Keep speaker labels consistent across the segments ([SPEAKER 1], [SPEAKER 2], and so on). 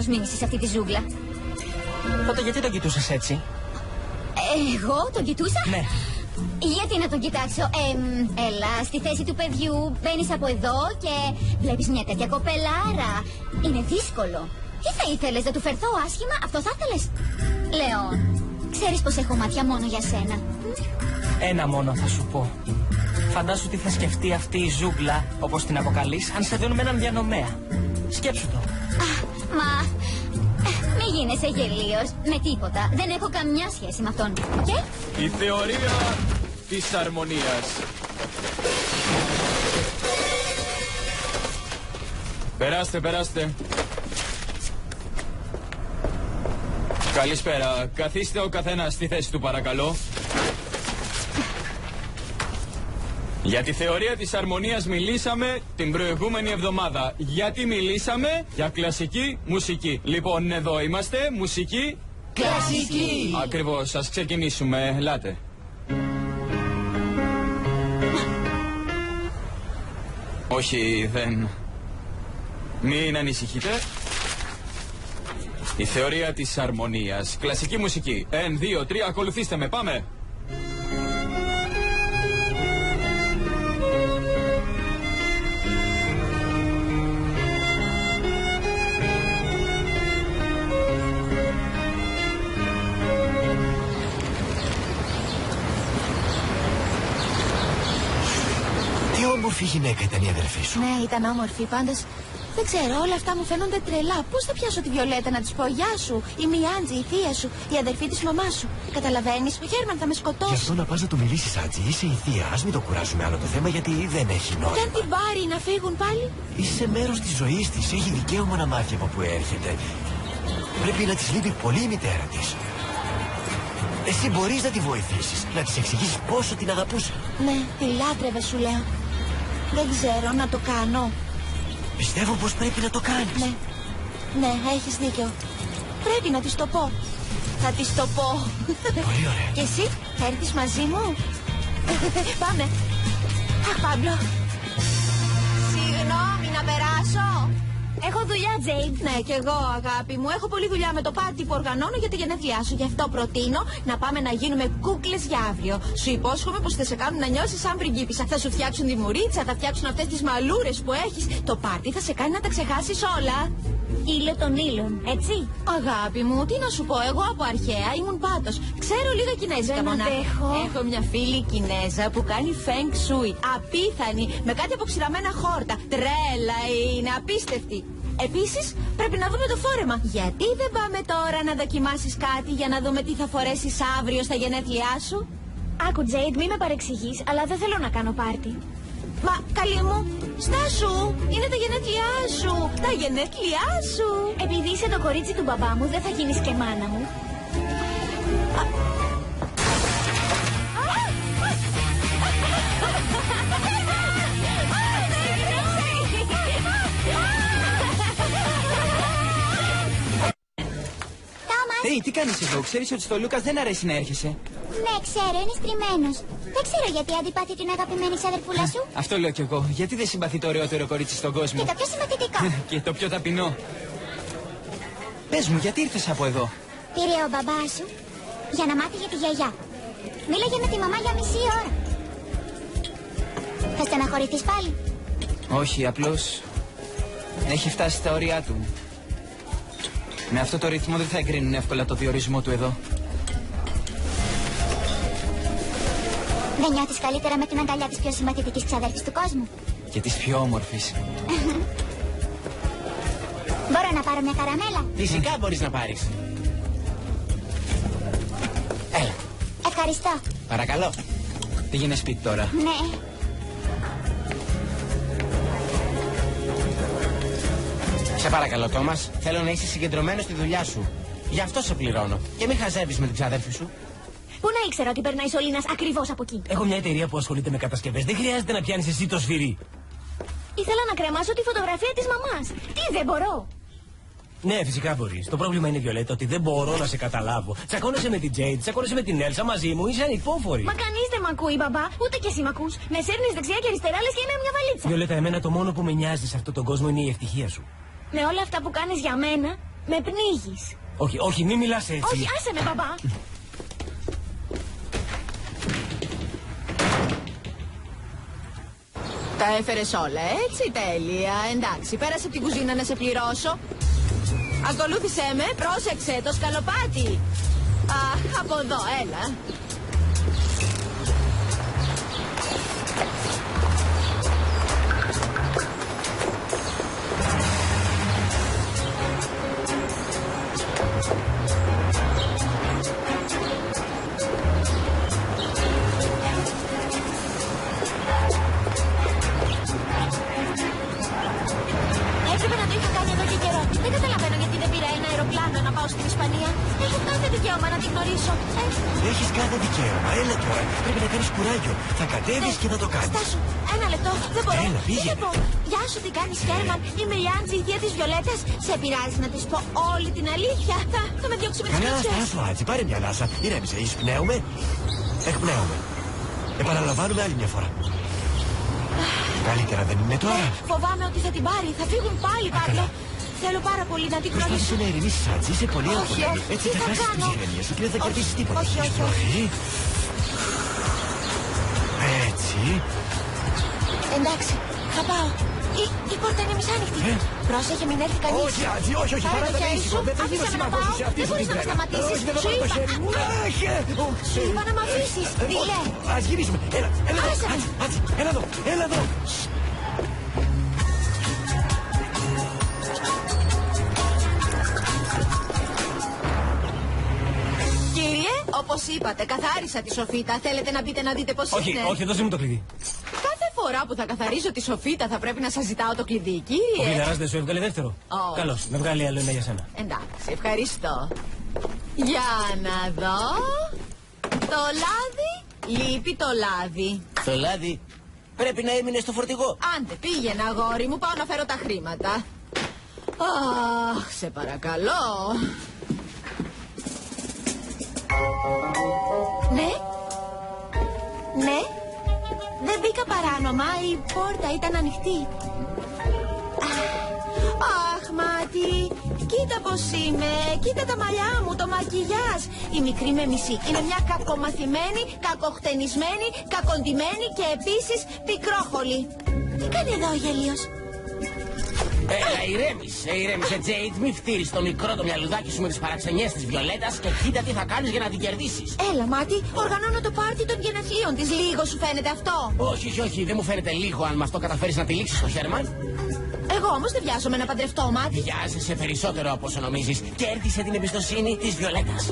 [SPEAKER 1] Μείνεις σε αυτή τη ζούγκλα.
[SPEAKER 2] Τότε γιατί τον κοιτούσες έτσι?
[SPEAKER 1] Εγώ τον κοιτούσα?
[SPEAKER 2] Ναι.
[SPEAKER 1] Γιατί να τον κοιτάξω? Έλα, στη θέση του παιδιού μπαίνεις από εδώ και βλέπεις μια τέτοια κοπελάρα. Είναι δύσκολο. Τι θα ήθελες, να του φερθώ άσχημα? Αυτό θα ήθελες? Λέων, ξέρεις πως έχω μάτια μόνο για σένα.
[SPEAKER 2] Ένα μόνο θα σου πω. Φαντάσου τι θα σκεφτεί αυτή η ζούγκλα, όπως την αποκαλείς, αν σε δίνουμε έναν διανομέα. Σκέψου το.
[SPEAKER 1] Μα μη γίνεσαι γελίος με τίποτα. Δεν έχω καμιά σχέση με αυτόν. Okay?
[SPEAKER 3] Η θεωρία της αρμονίας. Περάστε, περάστε. Καλησπέρα. Καθίστε ο καθένας στη θέση του, παρακαλώ. Για τη θεωρία της αρμονίας μιλήσαμε την προηγούμενη εβδομάδα. Γιατί μιλήσαμε? Για κλασική μουσική. Λοιπόν, εδώ είμαστε, μουσική
[SPEAKER 4] κλασική.
[SPEAKER 3] Ακριβώς, ας ξεκινήσουμε. Ελάτε. Όχι, δεν. Μην ανησυχείτε. Η θεωρία της αρμονίας. Κλασική μουσική. 1, 2, 3, ακολουθήστε με, πάμε.
[SPEAKER 4] Όμορφη γυναίκα ήταν η αδερφή σου.
[SPEAKER 5] Ναι, ήταν όμορφη. Πάντως, δεν ξέρω, όλα αυτά μου φαίνονται τρελά. Πώς θα πιάσω τη Βιολέτα να της πω γεια σου? Η Μιάντζη, η θεία σου, η αδερφή της μαμάς σου. Καταλαβαίνεις, ο Χέρμαν θα με σκοτώσει.
[SPEAKER 4] Γι' αυτό να πας να του μιλήσεις, Άντζη. Είσαι η θεία. Ας μην το κουράζουμε άλλο το θέμα, γιατί δεν έχει νόημα.
[SPEAKER 5] Και αν την πάρει να φύγουν πάλι?
[SPEAKER 4] Είσαι μέρος της ζωής της. Έχει δικαίωμα να μάθει από που έρχεται. Πρέπει να της λείπει πολύ η μητέρα της. Εσύ μπορείς να τη βοηθήσεις, να της εξηγήσεις πόσο την αγαπούσε.
[SPEAKER 5] Ναι, τη λάτρευε, σου λέω. Δεν ξέρω να το κάνω.
[SPEAKER 4] Πιστεύω πως πρέπει να το κάνεις.
[SPEAKER 5] Ναι, ναι, έχεις δίκιο. Πρέπει να της το πω. Θα της το πω.
[SPEAKER 4] Πολύ ωραία.
[SPEAKER 5] Και εσύ θα έρθεις μαζί μου? Πάμε. Αχ, Πάμπλο. Συγγνώμη, να περάσω?
[SPEAKER 1] Έχω δουλειά, Τζέιντ.
[SPEAKER 5] Ναι, κι εγώ, αγάπη μου. Έχω πολλή δουλειά με το πάρτι που οργανώνω για τη γενέθλιά σου. Γι' αυτό προτείνω να πάμε να γίνουμε κούκλες για αύριο. Σου υπόσχομαι πως θα σε κάνουν να νιώσεις σαν πριγκίπισσα. Θα σου φτιάξουν τη μουρίτσα, θα φτιάξουν αυτές τις μαλούρες που έχεις. Το πάρτι θα σε κάνει να τα ξεχάσεις όλα.
[SPEAKER 1] Ήλιο των ήλων, έτσι.
[SPEAKER 5] Αγάπη μου, τι να σου πω, εγώ από αρχαία ήμουν πάτος. Ξέρω λίγα κινέζικα μονάχα. Έχω μια φίλη Κινέζα που κάνει feng shui. Απίθανη, με κάτι αποξηραμένα χόρτα. Τρέλα είναι, απίστευτη. Επίσης, πρέπει να δούμε το φόρεμα. Γιατί δεν πάμε τώρα να δοκιμάσεις κάτι για να δούμε τι θα φορέσεις αύριο στα γενέθλιά σου?
[SPEAKER 1] Άκου, Τζέιντ, μη με παρεξηγείς, αλλά δεν θέλω να κάνω πάρτι.
[SPEAKER 5] Μα, καλή μου, στάσου! Είναι τα γενέθλιά σου! Τα γενέθλιά σου!
[SPEAKER 1] Επειδή είσαι το κορίτσι του μπαμπά μου, δεν θα γίνεις και μάνα μου.
[SPEAKER 2] Τι κάνεις εδώ? Ξέρεις ότι στο Λούκας δεν αρέσει να έρχεσαι?
[SPEAKER 1] Ναι, ξέρω, είναι στριμμένος. Δεν ξέρω γιατί αντιπάθει την αγαπημένη ξαδερφούλα σου.
[SPEAKER 2] Αυτό λέω κι εγώ. Γιατί δεν συμπαθεί το ωραιότερο κορίτσι στον κόσμο?
[SPEAKER 1] Και το πιο συμπαθητικό.
[SPEAKER 2] Και το πιο ταπεινό. Πες μου, γιατί ήρθες από εδώ?
[SPEAKER 1] Πήρε ο μπαμπάς σου για να μάθει για τη γιαγιά. Μίλαγε με τη μαμά για μισή ώρα. Θα στεναχωρηθείς πάλι?
[SPEAKER 2] Όχι, απλώς έχει φτάσει στα όρια του. Με αυτό το ρυθμό δεν θα εγκρίνουν εύκολα το διορισμό του εδώ.
[SPEAKER 1] Δεν νιώθεις καλύτερα με την αγκαλιά της πιο συμπαθητικής ξαδέρφης του κόσμου?
[SPEAKER 2] Και της πιο όμορφης.
[SPEAKER 1] Μπορώ να πάρω μια καραμέλα?
[SPEAKER 4] Φυσικά μπορείς να πάρεις. Έλα.
[SPEAKER 1] Ευχαριστώ.
[SPEAKER 4] Παρακαλώ.
[SPEAKER 2] Πήγαινε σπίτι τώρα.
[SPEAKER 1] Ναι.
[SPEAKER 4] Σε παρακαλώ, Τόμας. Θέλω να είσαι συγκεντρωμένος στη δουλειά σου. Γι' αυτό σε πληρώνω. Και μην χαζεύεις με την ξαδέρφη σου.
[SPEAKER 1] Πού να ήξερα ότι περνάει σωλήνας ακριβώς από εκεί?
[SPEAKER 6] Έχω μια εταιρεία που ασχολείται με κατασκευές. Δεν χρειάζεται να πιάνεις εσύ το σφυρί.
[SPEAKER 1] Ήθελα να κρεμάσω τη φωτογραφία της μαμάς. Τι, δεν μπορώ?
[SPEAKER 6] Ναι, φυσικά μπορείς. Το πρόβλημα είναι, Βιολέτα, ότι δεν μπορώ να σε καταλάβω. Τσακώνεσαι με την Τζέιντ, τσακώνεσαι με την Έλσα μαζί μου, είσαι ανυπόφορη.
[SPEAKER 1] Μα κανείς δεν μ' ακούει, μπαμπά. Ούτε κι εσύ μ' ακούς. Με σέρνεις δεξιά και αριστερά, λες και είμαι μια βαλίτσα.
[SPEAKER 6] Βιολέτα, εμένα το μόνο που με νοιάζει σε αυτόν τον κόσμο είναι η ευτυχία σου.
[SPEAKER 1] Με όλα αυτά που κάνεις για μένα,
[SPEAKER 5] Με πνίγεις.
[SPEAKER 6] Όχι, όχι, μη μιλάς έτσι.
[SPEAKER 5] Όχι, άσε με, μπαμπά. Τα έφερες όλα, έτσι, τέλεια. Εντάξει, πέρασε από την κουζίνα να σε πληρώσω. Ακολούθησέ με, πρόσεξε, το σκαλοπάτι. Αχ, από εδώ, έλα. Έπρεπε να το είχα κάνει εδώ και καιρό. Δεν καταλαβαίνω γιατί δεν πήρα ένα αεροπλάνο να πάω στην Ισπανία. Έχω κάθε δικαίωμα να τη γνωρίσω.
[SPEAKER 4] Έχεις κάθε δικαίωμα. Έλα τώρα. Πρέπει να κάνεις κουράγιο. Θα κατέβεις και θα το κάνεις.
[SPEAKER 5] Στάσου, ένα λεπτό. Δεν μπορώ.
[SPEAKER 4] Έλα, πήγαινε.
[SPEAKER 5] Τι θα πω. Γεια σου, τι κάνεις, Χέρμαν. Είμαι η Άντζη, η θεία της Βιολέτας. Σε πειράζει να της πω όλη την αλήθεια. Θα με διώξει με τις
[SPEAKER 4] Καλά,
[SPEAKER 5] κλωτσιές.
[SPEAKER 4] στάσου, Άτζη. Πάρε μια ανάσα. Ηρέμησε. Εισπνέουμε. Εκπνέουμε. Επαναλαμβάνουμε άλλη μια φορά. Καλύτερα δεν είναι τώρα?
[SPEAKER 5] Φοβάμαι ότι θα την πάρει. Θα φύγουν πάλι, Παύλο. Θέλω πάρα πολύ να την γνωρίσω.
[SPEAKER 4] Προσπάθησε να ηρεμήσεις, Άτζη. Είσαι πολύ
[SPEAKER 5] Όχι,
[SPEAKER 4] αγχωμένη.
[SPEAKER 5] όχι.
[SPEAKER 4] Έτσι
[SPEAKER 5] Τι
[SPEAKER 4] θα
[SPEAKER 5] θα
[SPEAKER 4] χάσεις την
[SPEAKER 5] κάνω?
[SPEAKER 4] ηρεμία σου και δεν θα
[SPEAKER 5] Όχι,
[SPEAKER 4] κερδίσεις τίποτα.
[SPEAKER 5] όχι, όχι,
[SPEAKER 4] Εισπνοή. Έτσι.
[SPEAKER 5] Εντάξει, θα πάω. Η πόρτα είναι μισάνοιχτη. Πρόσεχε, μην έρθει κανείς.
[SPEAKER 4] Όχι, Άτζη, όχι, όχι.
[SPEAKER 5] Πάρε
[SPEAKER 4] Παρά
[SPEAKER 5] το
[SPEAKER 4] τα
[SPEAKER 5] χέρι
[SPEAKER 4] ήσυχο.
[SPEAKER 5] σου.
[SPEAKER 4] Δεν θα γίνω
[SPEAKER 5] Άφησε με να
[SPEAKER 4] σύμμαχος
[SPEAKER 5] πάω.
[SPEAKER 4] σου σε αυτή
[SPEAKER 5] Δεν
[SPEAKER 4] την
[SPEAKER 5] μπορείς να με
[SPEAKER 4] τρέλα.
[SPEAKER 5] σταματήσεις.
[SPEAKER 4] Όχι, δεν θα
[SPEAKER 5] Σου
[SPEAKER 4] πάρω το
[SPEAKER 5] είπα.
[SPEAKER 4] χέρι μου.
[SPEAKER 5] Σου είπα να μ' αφήσεις. Δειλέ.
[SPEAKER 4] Ας γυρίσουμε. Έλα, έλα εδώ.
[SPEAKER 5] Άσε με.
[SPEAKER 4] Άτζη, έλα εδώ, έλα εδώ.
[SPEAKER 5] Κύριε, όπως είπατε, καθάρισα τη σοφίτα. Θέλετε να μπείτε να δείτε πώς
[SPEAKER 6] Όχι,
[SPEAKER 5] είναι?
[SPEAKER 6] όχι, δώσε μου το κλειδί.
[SPEAKER 5] Κάθε φορά που θα καθαρίζω τη σοφίτα θα πρέπει να σας ζητάω το κλειδί,
[SPEAKER 6] Ο
[SPEAKER 5] κύριε.
[SPEAKER 6] κλειδαράς δεν σου έβγαλε δεύτερο.
[SPEAKER 5] Όχι.
[SPEAKER 6] Καλώς, να βγάλει άλλο ένα για σένα.
[SPEAKER 5] Εντάξει, ευχαριστώ. Για να δω. Το λάδι, λείπει το λάδι.
[SPEAKER 7] Το λάδι πρέπει να έμεινε στο φορτηγό.
[SPEAKER 5] Άντε, πήγαινε αγόρι μου, πάω να φέρω τα χρήματα. Αχ, σε παρακαλώ. Ναι. Ναι. Δεν μπήκα παράνομα, η πόρτα ήταν ανοιχτή. Αχ, Μάτι, κοίτα πως είμαι, κοίτα τα μαλλιά μου, το μακιγιάζ. Η μικρή με μισή είναι μια κακομαθημένη, κακοχτενισμένη, κακοντημένη και επίσης πικρόχολη. Τι κάνει εδώ ο γελίος?
[SPEAKER 7] Έλα, ηρέμησε, Τζέιτ. Μη φτύρεις το μικρό το μυαλουδάκι σου με τις παραξενιές της Βιολέτας και κοίτα τι θα κάνεις για να την κερδίσεις.
[SPEAKER 5] Έλα, Μάτι, οργανώνω το πάρτι των γενεθλίων της. Λίγο σου φαίνεται αυτό?
[SPEAKER 7] Όχι, όχι, όχι, δεν μου φαίνεται λίγο αν με αυτό καταφέρεις να τυλίξεις το Χέρμαν.
[SPEAKER 5] Εγώ όμως δεν βιάζομαι να παντρευτώ, Μάτι.
[SPEAKER 7] Βιάζεσαι περισσότερο από όσο νομίζεις. Κέρδισε την εμπιστοσύνη της Βιολέτας.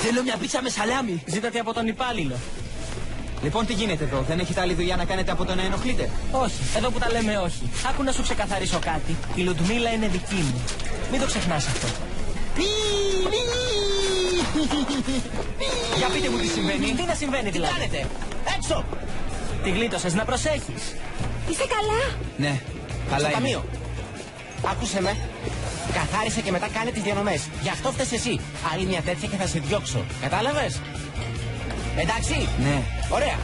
[SPEAKER 2] Θέλω μια πίτσα με σαλάμι. Ζήτατε από τον υπάλληλο. Λοιπόν, τι γίνεται εδώ, δεν έχετε άλλη δουλειά να κάνετε από το να ενοχλείτε?
[SPEAKER 6] Όχι, εδώ που τα λέμε όχι. Άκου να σου ξεκαθαρίσω κάτι. Η Λουντμίλα είναι δική μου. Μην το ξεχνάς αυτό.
[SPEAKER 2] Για πείτε μου τι συμβαίνει.
[SPEAKER 6] Τι να συμβαίνει
[SPEAKER 7] Τι
[SPEAKER 6] δηλαδή?
[SPEAKER 7] κάνετε, έξω!
[SPEAKER 6] Τη γλίτωσες, να προσέχεις.
[SPEAKER 5] Είσαι καλά?
[SPEAKER 2] Ναι, καλά
[SPEAKER 7] Στο
[SPEAKER 2] είναι.
[SPEAKER 7] ταμείο. Άκουσε με. Καθάρισε και μετά κάνε τις διανομές. Γι' αυτό φταίς εσύ. Άλλη μια τέτοια και θα σε διώξω. Κατάλαβες? Εντάξει.
[SPEAKER 2] Ναι.
[SPEAKER 7] Ωραία.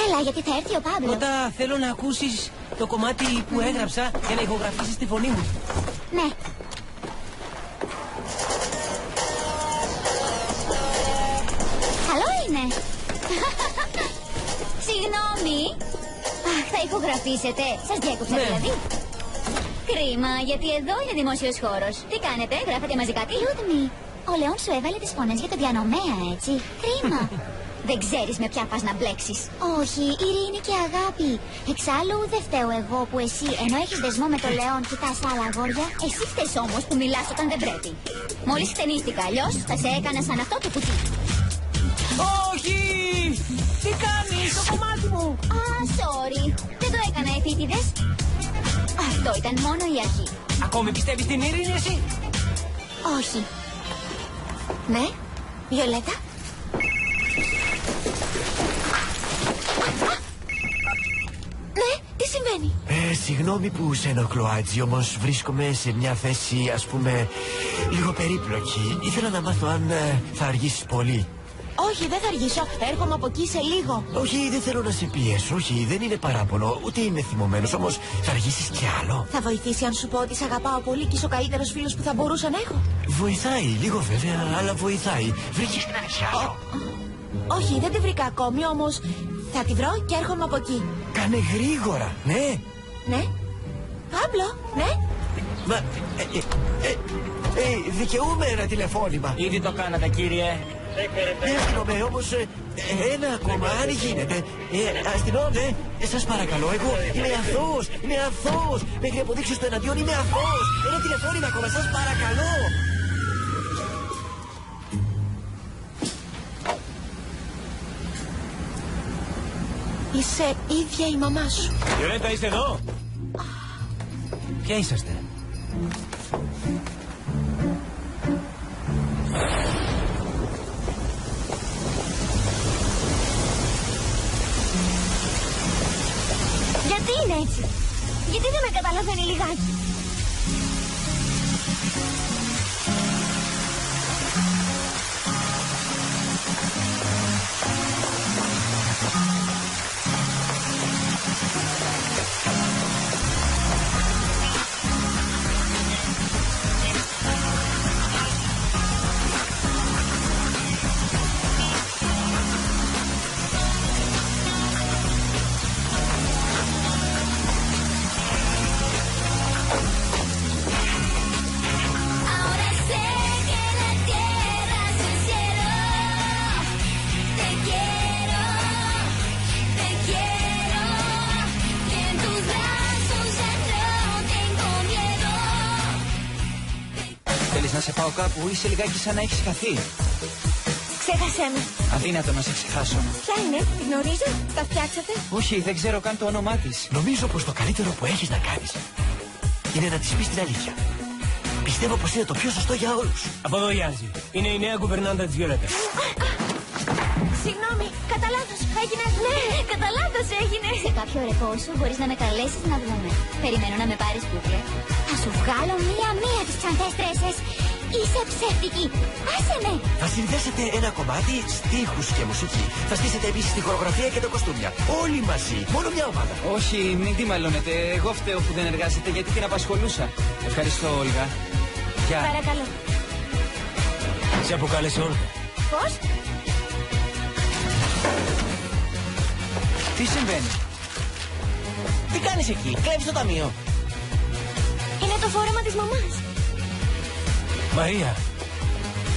[SPEAKER 1] Έλα, γιατί θα έρθει ο Παύλο.
[SPEAKER 6] Πρώτα θέλω να ακούσεις το κομμάτι που έγραψα για να ηχογραφήσεις τη φωνή μου.
[SPEAKER 1] Ναι. Καλό είναι. Συγγνώμη. Αχ, θα ηχογραφήσετε. Σας διέκοψα
[SPEAKER 6] Ναι.
[SPEAKER 1] δηλαδή. Κρίμα, γιατί εδώ είναι δημόσιος χώρος. Τι κάνετε, γράφετε μαζί κάτι? Λούδμη, ο Λεόν σου έβαλε τις φωνές για το διανομέα, έτσι. Κρίμα. Δεν ξέρεις με ποια πας να μπλέξεις. Όχι, ειρήνη και αγάπη. Εξάλλου δεν φταίω εγώ που εσύ, ενώ έχεις δεσμό με το Λεόν, κοιτάς άλλα αγόρια. Εσύ φταίς όμως που μιλάς όταν δεν πρέπει. Μόλις χτενίστηκα, αλλιώς θα σε έκανα σαν αυτό το κουτί.
[SPEAKER 6] Όχι! Τι κάνεις, το κομμάτι μου!
[SPEAKER 1] Α, sorry. Δεν το έκανα, επίτηδες. Αυτό ήταν μόνο η αρχή.
[SPEAKER 6] Ακόμη πιστεύεις στην ειρήνη εσύ?
[SPEAKER 1] Όχι. Ναι, Βιολέτα. Ναι, τι συμβαίνει?
[SPEAKER 4] Συγγνώμη που σε ενοχλώ, Άτζη, όμως βρίσκομαι σε μια θέση, ας πούμε, λίγο περίπλοκη. Ήθελα να μάθω αν θα αργήσεις πολύ.
[SPEAKER 5] Όχι, δεν θα αργήσω. Έρχομαι από εκεί σε λίγο.
[SPEAKER 4] Όχι, δεν θέλω να σε πιέσω. Όχι, δεν είναι παράπονο, ούτε είμαι θυμωμένος. Όμως θα αργήσεις κι άλλο.
[SPEAKER 5] Θα βοηθήσει αν σου πω ότι σε αγαπάω πολύ και είσαι ο καλύτερος φίλος που θα μπορούσα να έχω?
[SPEAKER 4] Βοηθάει, λίγο βέβαια, αλλά βοηθάει. Βρήκες την αλήθεια σου?
[SPEAKER 5] Όχι, δεν τη βρήκα ακόμη, όμως θα τη βρω και έρχομαι από εκεί.
[SPEAKER 4] Κάνε γρήγορα, ναι.
[SPEAKER 5] Ναι. Πάμπλο, ναι.
[SPEAKER 4] Μα, δικαιούμαι ένα τηλεφώνημα.
[SPEAKER 2] Ήδη το κάνατε, κύριε.
[SPEAKER 4] Εύχομαι όμως ένα ακόμα, αν γίνεται. Αστυνόμε, σας παρακαλώ, εγώ είμαι αθώος, είμαι αθώος. Μέχρι αποδείξεις το εναντίον είμαι αθώος. Ένα τηλεφώνημα ακόμα, σας παρακαλώ.
[SPEAKER 5] Είσαι ίδια η μαμά σου.
[SPEAKER 6] Βιολέτα, είστε εδώ? Ποια είσαστε?
[SPEAKER 1] Γιατί είναι έτσι? Γιατί δεν με καταλαβαίνει λιγάκι?
[SPEAKER 7] Θέλεις να σε πάω κάπου, είσαι λιγάκι σαν να έχεις χαθεί.
[SPEAKER 1] Ξέχασέ με.
[SPEAKER 7] Αδύνατο να σε ξεχάσω.
[SPEAKER 1] Ποια είναι, τη γνωρίζω, τα φτιάξατε?
[SPEAKER 7] Όχι, δεν ξέρω καν το όνομά της.
[SPEAKER 4] Νομίζω πως το καλύτερο που έχεις να κάνεις είναι να της πεις την αλήθεια. Πιστεύω πως είναι το πιο σωστό για όλους.
[SPEAKER 6] Από εδώ η Άτζη. Είναι η νέα κουβερνάντα της Βιολέτας.
[SPEAKER 1] Συγγνώμη, κατά λάθος έγινε. Ναι, κατά λάθος έγινε. Σε κάποιο ρεπό σου μπορείς να με καλέσεις να βγούμε. Περιμένω να με πάρεις κούκλε. Θα σου βγάλω μία-μία τις τσαντές τρέσες. Είσαι ψεύτικη. Άσε με.
[SPEAKER 4] Θα συνδέσετε ένα κομμάτι, στίχους και μουσική. Θα στήσετε επίσης τη χορογραφία και τα κοστούμια. Όλοι μαζί, μόνο μια ομάδα.
[SPEAKER 7] Όχι, μην τη μαλώνετε. Εγώ φταίω που δεν εργάζεται γιατί την απασχολούσα. Ευχαριστώ, Όλγα. Γεια.
[SPEAKER 1] Παρακαλώ.
[SPEAKER 6] Σε αποκάλεσε Όλγα.
[SPEAKER 1] Πώς?
[SPEAKER 7] Τι συμβαίνει?
[SPEAKER 8] Τι κάνεις εκεί, κλέβεις το ταμείο?
[SPEAKER 1] Είναι το φόρεμα της μαμάς.
[SPEAKER 6] Μαρία,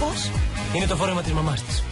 [SPEAKER 5] Πώς?
[SPEAKER 6] είναι το φόρεμα της μαμάς της.